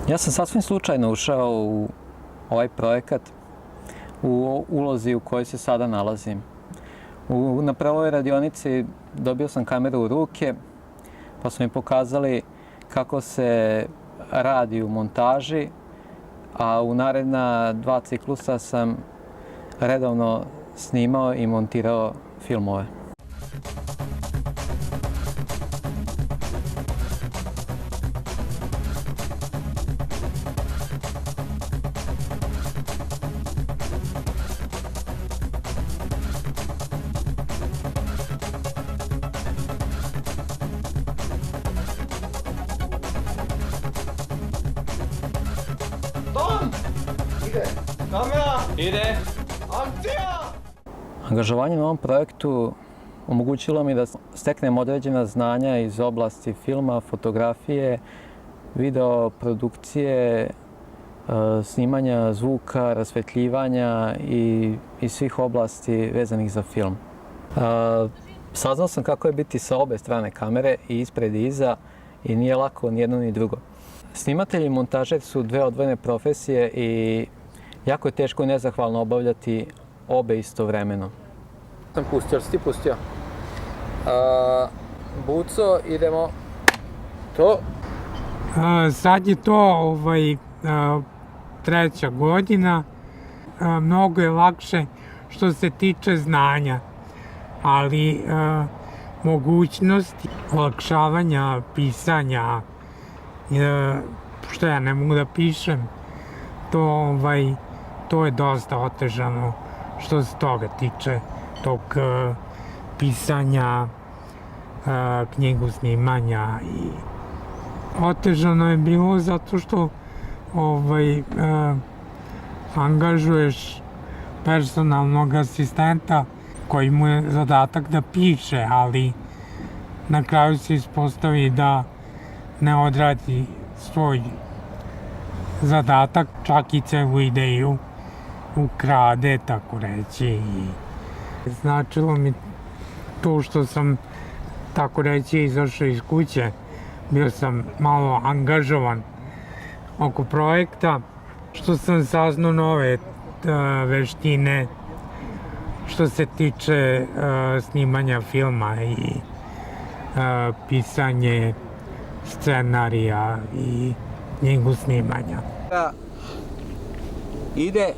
Ja sam sasvim slučajno ušao u ovaj projekat u ulozi u kojoj se sada nalazim. Na prvoj radionici dobio sam kameru u ruke, pa su mi pokazali kako se radi u montaži, a u naredna 2 ciklusa sam redovno snimao i montirao filmove. Tom! Ide! Kamera! Ide! Akcija! Angažovanje na ovom projektu omogućilo mi da steknem određena znanja iz oblasti filma, fotografije, videoprodukcije, snimanja zvuka, rasvetljivanja i svih oblasti vezanih za film. Saznao sam kako je biti sa obe strane kamere, i ispred i iza, i nije lako ni jedno ni drugo. Snimatelj i montažer su dve odvojene profesije i jako je teško i nezahvalno obavljati obe istovremeno. Sam pustio, si ti pustio? Buco, idemo. To. Sad je to treća godina. Mnogo je lakše što se tiče znanja, ali mogućnosti olakšavanja pisanja, što ja ne mogu da pišem, to je dosta otežano što se toga tiče, tog pisanja, knjigu snimanja. I otežano je bilo zato što angažuješ personalnog asistenta koji mu je zadatak da piše, ali na kraju se ispostavi da ne odradi svoj zadatak, čak i celu ideju ukrade, tako reći. I značilo mi to što sam, tako reći, izašao iz kuće. Bio sam malo angažovan oko projekta, što sam saznao nove veštine što se tiče snimanja filma i pisanje scenarija i knjigu snimanja. Ide.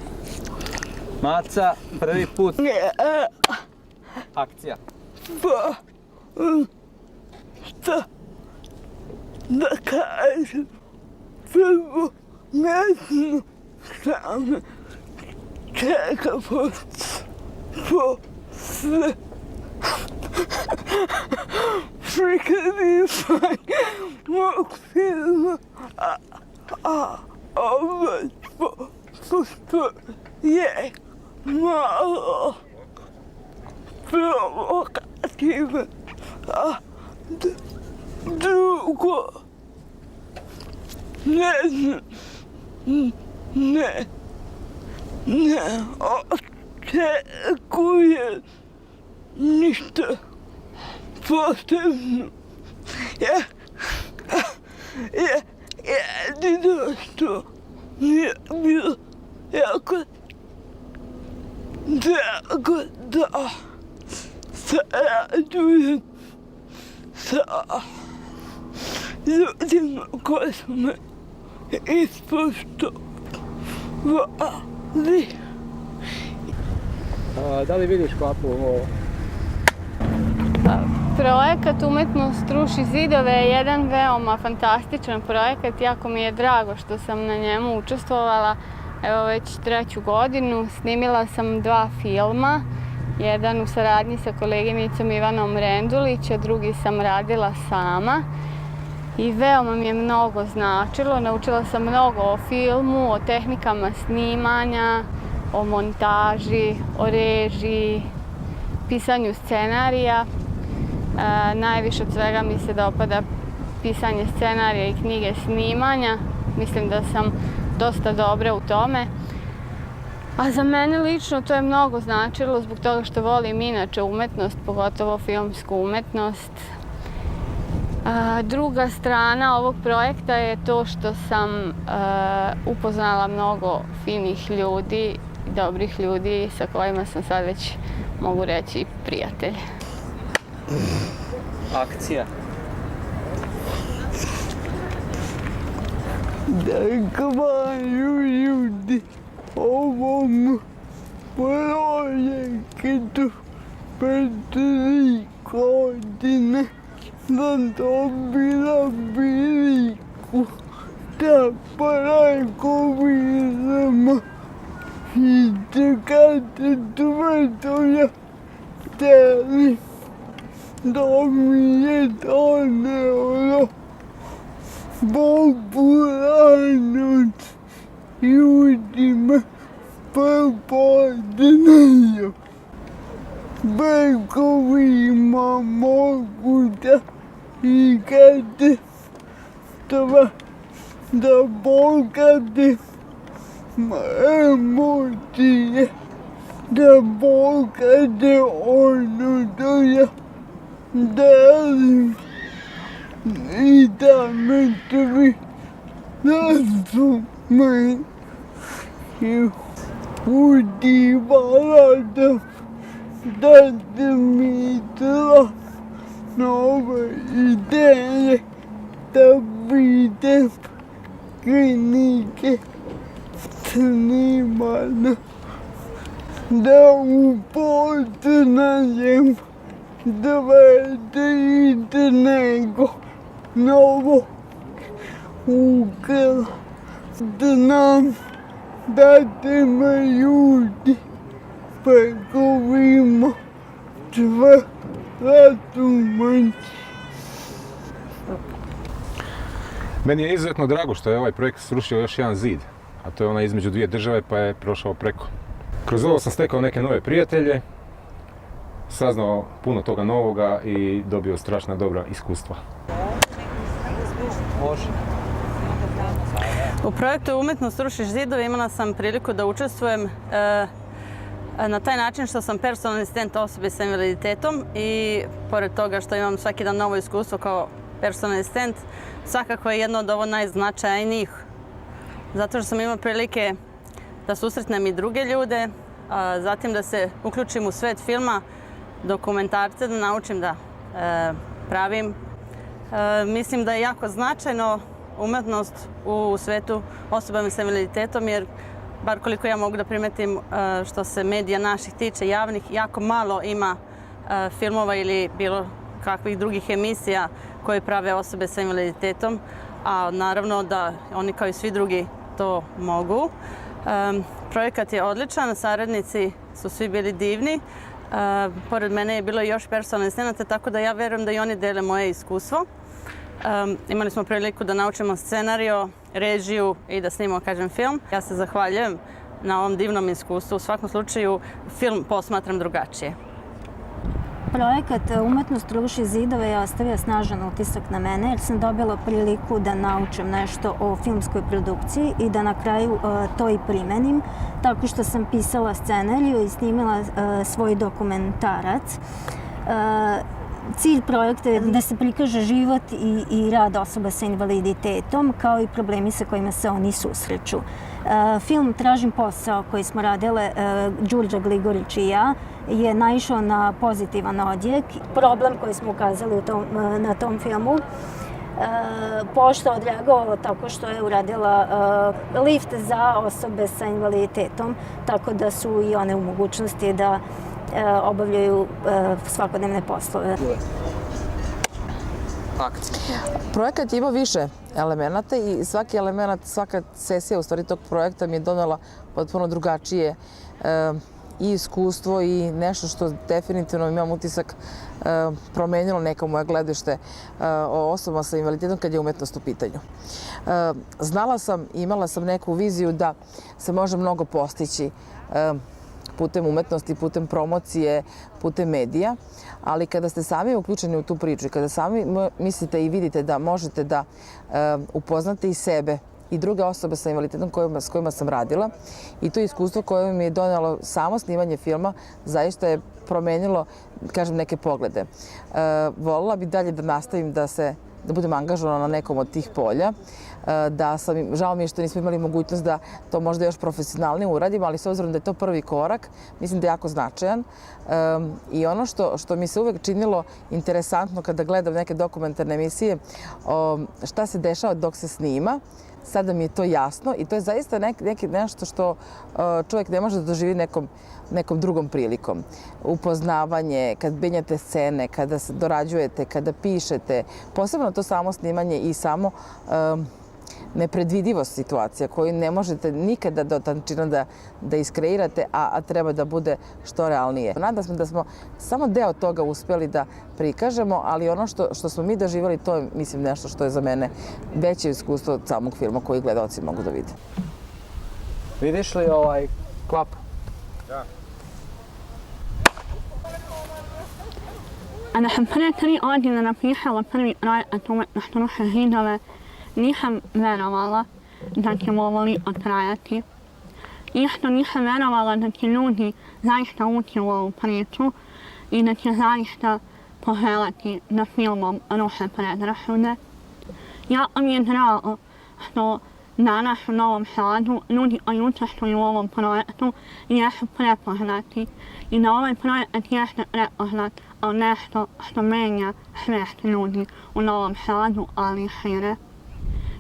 Maca, prvi put. Akcija. Šta da kažem? Prvo, ne znam šta me čeka posle prikazivanja mog filma, pošto je malo provokativan, a drugo, ne znam, ne očekujem ništa posebno. Jedino što mi je bilo jako drago da sarađujem sa ljudima koji su me ispoštovali. Da li vidiš Klapu ovo? Projekat Umetnost ruši zidove je jedan veoma fantastičan projekat. Jako mi je drago što sam na njemu učestvovala. Evo već 3. godinu. Snimila sam 2 filma. Jedan u saradnji sa koleginicom Ivanom Rendulić, a drugi sam radila sama. I veoma mi je mnogo značilo. Naučila sam mnogo o filmu, o tehnikama snimanja, o montaži, o režiji, pisanju scenarija. Najviše od svega mi se dopada pisanje scenarija i knjige snimanja. Mislim da sam dosta dobra u tome. A za mene lično to je mnogo značilo zbog toga što volim inače umetnost, pogotovo filmsku umetnost. Druga strana ovog projekta je to što sam upoznala mnogo finih ljudi, dobrih ljudi sa kojima sam sad već, mogu reći, prijatelj. Akcija. Da hvala ljudi ovom projektu pre 3 godine sam dobila priliku da promoviram i čekate to ja hteli da mi je donelo popularnost ljudima prepoznaju. Bekovima mogu da igrate da bogate emocije, da bogate ono što ja delim i da me svi razumeju. Udivala da ste mi dala nove ideje da vidim klinike snimana, da upoznajem dvete nego novo ugla. Znam da te me ljudi pregovimo sve razumeti. Meni je izuzetno drago što je ovaj projekt srušio još jedan zid, a to je onaj između dvije države pa je prošao preko. Kroz ovo sam stekao neke nove prijatelje, saznao puno toga novoga i dobio strašna dobra iskustva. U projektu Umetnost ruši zidove imala sam priliku da učestvujem na taj način što sam personalni asistent osobe sa invaliditetom i pored toga što imam svaki dan novo iskustvo kao personalni asistent, svakako je jedno od ovo najznačajnijih. Zato što sam imala prilike da susretnem i druge ljude, zatim da se uključim u svet filma, dokumentarce, da naučim da pravim. Mislim da je jako značajno umetnost u svetu osobama sa invaliditetom, jer bar koliko ja mogu da primetim što se medija naših tiče javnih, jako malo ima filmova ili bilo kakvih drugih emisija koje prave osobe sa invaliditetom, a naravno da oni kao i svi drugi to mogu. Projekat je odličan, saradnici su svi bili divni. Pored mene je bilo još personalnih asistenata, tako da ja verujem da i oni dele moje iskustvo. Imali smo priliku da naučimo scenarijo, režiju i da snimamo, kažem, film. Ja se zahvaljujem na ovom divnom iskustvu. U svakom slučaju, film posmatram drugačije. Projekat Umetnost ruši zidove je ostavio snažan utisak na mene jer sam dobila priliku da naučim nešto o filmskoj produkciji i da na kraju to i primenim tako što sam pisala scenariju i snimila svoj dokumentarac. Cilj projekta je da se prikaže život i rad osoba sa invaliditetom kao i problemi sa kojima se oni susreću. Film Tražim posao koji smo radile Đurđa Gligorić i ja je naišao na pozitivan odjek. Problem koji smo ukazali na tom filmu Pošta odreagovala tako što je uradila lift za osobe sa invaliditetom, tako da su i one u mogućnosti da obavljaju svakodnevne poslove. Projekat je imao više elemenata i svaki element, svaka sesija u stvari tog projekta mi je donela potpuno drugačije i iskustvo i nešto što definitivno imam utisak promenilo neko moje gledište o osobama sa invaliditetom kad je umetnost u pitanju. Znala sam, imala sam neku viziju da se može mnogo postići putem umetnosti, putem promocije, putem medija, ali kada ste sami uključeni u tu priču i kada sami mislite i vidite da možete da upoznate i sebe i druge osobe sa invaliditetom s kojima sam radila i to iskustvo koje mi je donelo samo snimanje filma zaista je promenilo, kažem, neke poglede. Voljela bih dalje da nastavim da se da budem angažovana na nekom od tih polja. Žao mi je što nismo imali mogućnost da to možda još profesionalnije uradimo, ali s obzirom da je to prvi korak, mislim da je jako značajan. I ono što mi se uvek činilo interesantno kada gledam neke dokumentarne emisije, šta se dešava dok se snima, sada mi je to jasno i to je zaista nešto što čovjek ne može da doživi nekom drugom prilikom. Upoznavanje, kad menjate scene, kada se dorađujete, kada pišete, posebno to samo snimanje i samo nepredvidivost situacija koju ne možete nikada do tančina da iskreirate, a treba da bude što realnije. Nadam se da smo samo deo toga uspeli da prikažemo, ali ono što smo mi doživjeli, to je, mislim, nešto što je za mene veće iskustvo od samog filma koji gledaoci mogu da vide. Vidiš li ovaj klap? Da. أنا حبيت طريقة إن أنا فيها وطريقة رائعة ومحترفة جدا nisam verovala da će ovo otrajati. Isto nisam verovala da će ljudi zaista ući u ovu priču i da će zaista poželati da filmom ruše predrasude. Jako mi je drago što danas u Novom Sadu ljudi koji učestvuju u ovom projektu jesu prepoznati i da ovaj projekat jeste prepoznat kao nešto što menja svijest ljudi u Novom Sadu, ali i šire.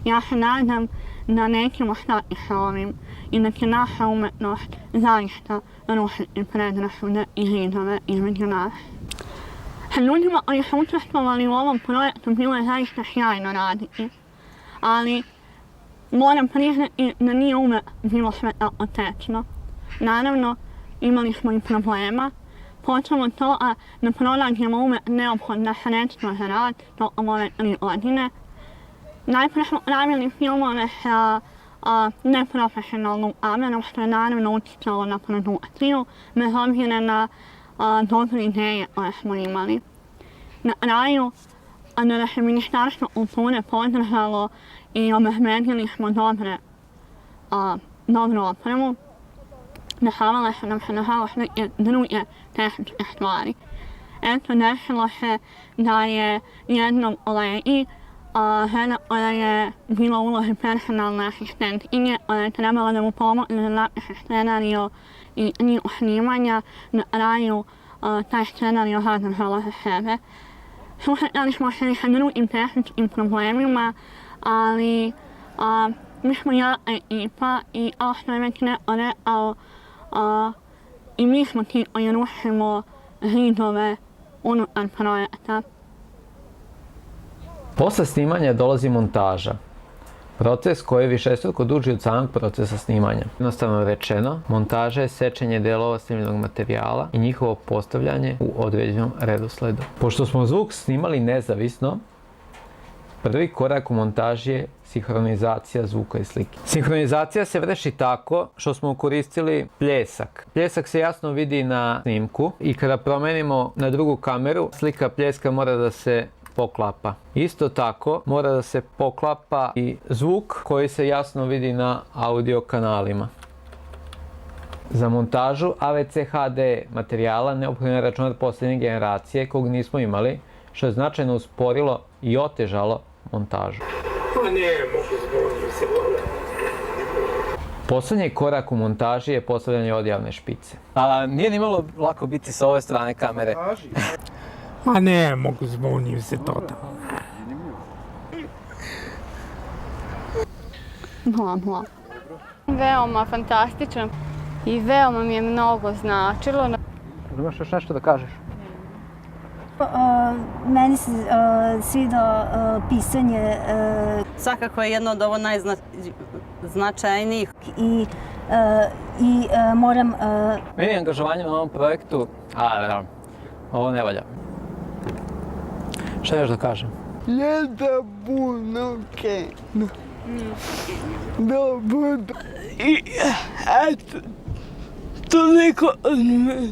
Ja se nadam da nećemo stati sa ovim i da će naša umetnost zaista rušiti predrasude i zidove između nas. Sa ljudima koji su učestvovali u ovom projektu bilo je zaista sjajno raditi, ali moram priznati da nije uvek bilo sve tako tečno. Naravno, imali smo i problema, počelo od toga da pronađemo uvek neophodna sredstva za rad tokom ove 3 godine. Najprije smo radili filmove sa neprofesionalnom kamerom, što je naravno uticalo na produkciju, bez obzira na dobre ideje koje smo imali. Na kraju, da nas je Ministarstvo kulture podržalo i obezbedili smo dobru opremu, dešavale su nam se nažalost neke druge tehničke stvari. Eto, desilo se da je jednom kolegi žena koja je bila u ulozi personalne asistentkinje, koja je trebala da mu pomogne da napiše scenario i njihov snimanja, na kraju taj scenario zadržala za sebe. Susretali smo se i sa drugim tehničkim problemima, ali mi smo jaka ekipa i kao što je već neko rekao, i mi smo ti koji rušimo zidove unutar projekta. Posle snimanja dolazi montaža. Proces koji je višestruko duži od samog procesa snimanja. Jednostavno rečeno, montaža je sečenje delova snimljenog materijala i njihovo postavljanje u određenom redosledu. Pošto smo zvuk snimali nezavisno, prvi korak u montaži je sinhronizacija zvuka i slike. Sinhronizacija se vrši tako što smo koristili pljesak. Pljesak se jasno vidi na snimku i kada promenimo na drugu kameru, slika pljeska mora da se poklapa. Isto tako mora da se poklapa i zvuk koji se jasno vidi na audio kanalima. Za montažu AVC HD materijala neophodan je računar posljednje generacije kog nismo imali, što je značajno usporilo i otežalo montažu. Poslednji korak u montaži je postavljanje odjavne špice. Nije ni malo lako biti sa ove strane kamere. A ne mogu, zbunim se totalno. Bla. Veoma fantastičan i veoma mi je mnogo značilo. Imaš još nešto da kažeš? Meni se sviđa pisanje. Svakako je jedno od ovo najznačajnijih. I moram... Meni angažovanje na ovom projektu, ovo ne valja. Šta još da kažem? Ljeta puno kena. Dobro. I eto, toliko od mene.